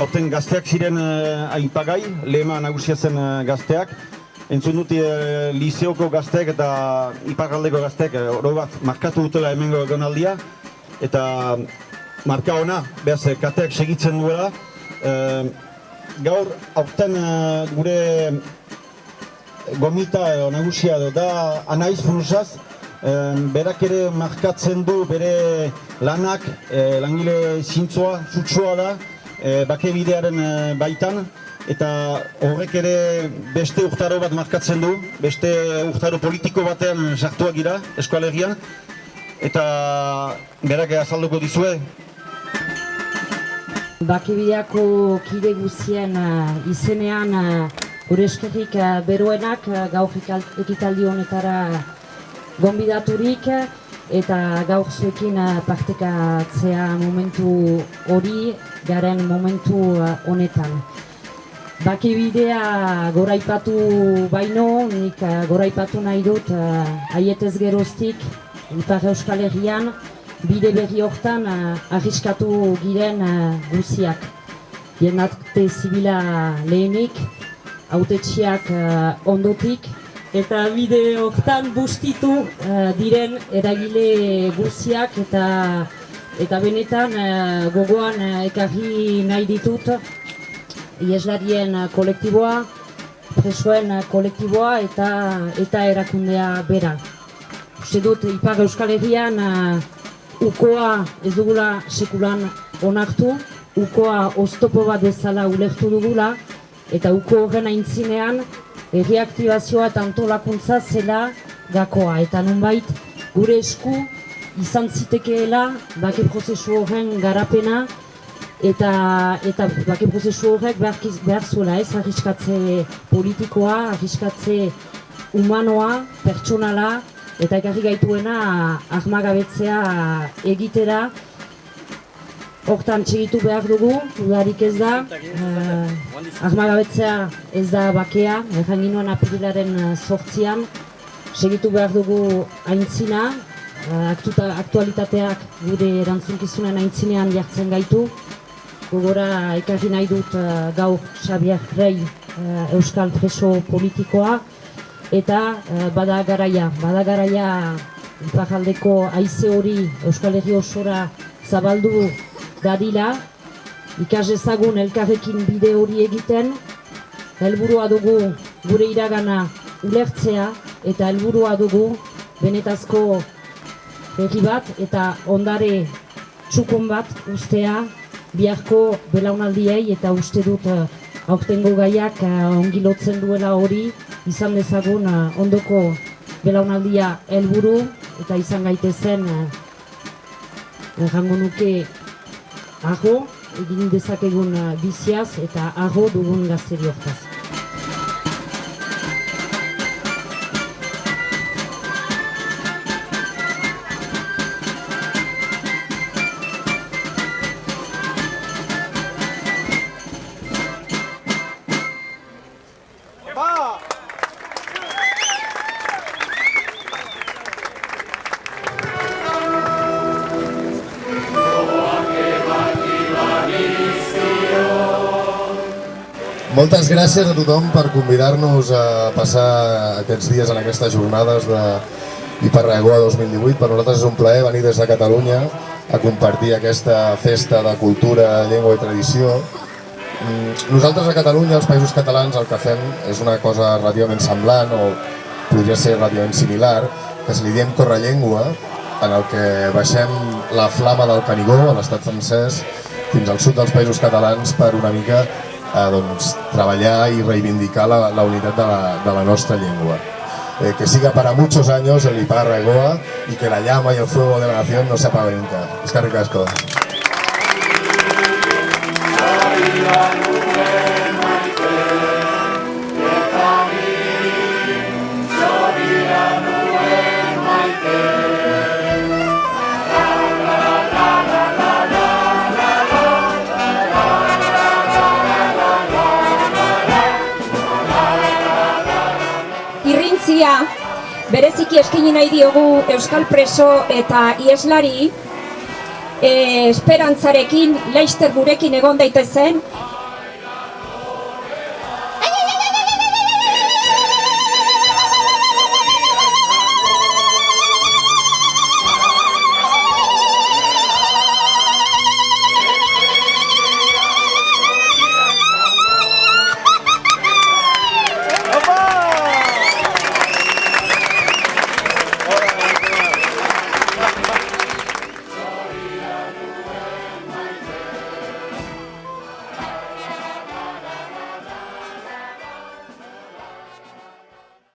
Horten gazteak ziren aipagai, lehema nagusia zen gazteak. Entzun dut liseoko gazteak eta iparraldeko gazteak oro bat markatu dutela hemengo egonaldia. Eta marka ona, behaz, kateak segitzen duela. Gaur, aurten gure gomita nagusia da Anaiz Funusaz. Berak ere markatzen du bere lanak, langile zintzoa, sutsua da, bake bidearen baitan. Eta horrek ere beste urtaro bat markatzen du, beste urtaro politiko batean sartuak gira Eskoalegian. Eta berak azalduko dizue. Bakebideako kide guztien izenean gure eskerrik beroenak gaur ekitaldi honetara gonbidaturik eta gaur zuekin partekatzea momentu hori garen momentu honetan. Bakebidea goraipatu baino, nik goraipatu nahi dut aietez geroztik Ipar Euskal Herrian bide berri hortan arriskatu giren guziak. Jendarte zibila lehenik, hautetsiak ondotik, eta bide hortan bustitu diren eragile guziak eta benetan gogoan ekarri nahi ditut iheslarien kolektiboa, presoen kolektiboa eta erakundea bera. Uste dut, Ipar Euskal Herrian ukoa ez dugula sekulan onartu, ukoa oztopo bat bezala ulertu dugula, eta uko horren aintzinean erreaktibazioa eta antolakuntza zela gakoa. Eta nonbait gure esku izan zitekeela bake prozesu horren garapena, eta bake prozesu horrek behar zuela arriskatze politikoa, arriskatze humanoa, pertsonala, eta ekarri gaituena armagabetzea egitera. Hortan txegitu behar dugu, dudarik ez da, armagabetzea ez da bakea, erran ginoen apirilaren 8an, segitu behar dugu aintzina, aktualitateak gure erantzunkizunen aintzinean jartzen gaitu. Gogora ekarri nahi dut gaur Xabier Rei euskal preso politikoa, eta bada garaia iparraldeko haize hori Euskal Herri osora zabaldu dadila, ikas ezagun elkarrekin bide hori egiten, helburua dugu gure iragana ulertzea eta helburua dugu benetazko herri bat eta ondare txukun bat ustea biharko belaunaldiei, eta uste dut aurtengo gaiak ongi lotzen duela hori, izan dezagun ondoko belaunaldia helburu eta izan gaitezen errango nuke aho egin dezakegun biziaz eta aho dugun gazteri hortaz. Moltes gràcies a tothom per convidar-nos a passar aquests dies en aquestes jornades d'Iparraegoa 2018. Per nosaltres és un plaer venir des de Catalunya a compartir aquesta festa de cultura, llengua i tradició. Nosaltres a Catalunya, als Països Catalans, el que fem és una cosa relativament semblant, o podria ser relativament similar, que se li diem Correllengua, en el que baixem la flama del Canigó, a l'estat francès, fins al sud dels Països Catalans per una mica treballar y reivindicar la unidad de la nuestra lengua. Que siga para muchos años el Iparraegoa y que la llama y el fuego de la nación no se apague nunca. Eskerrik asko. Bereziki eskaini nahi diogu euskal preso eta ieslari esperantzarekin, laster gurekin egon daitezen,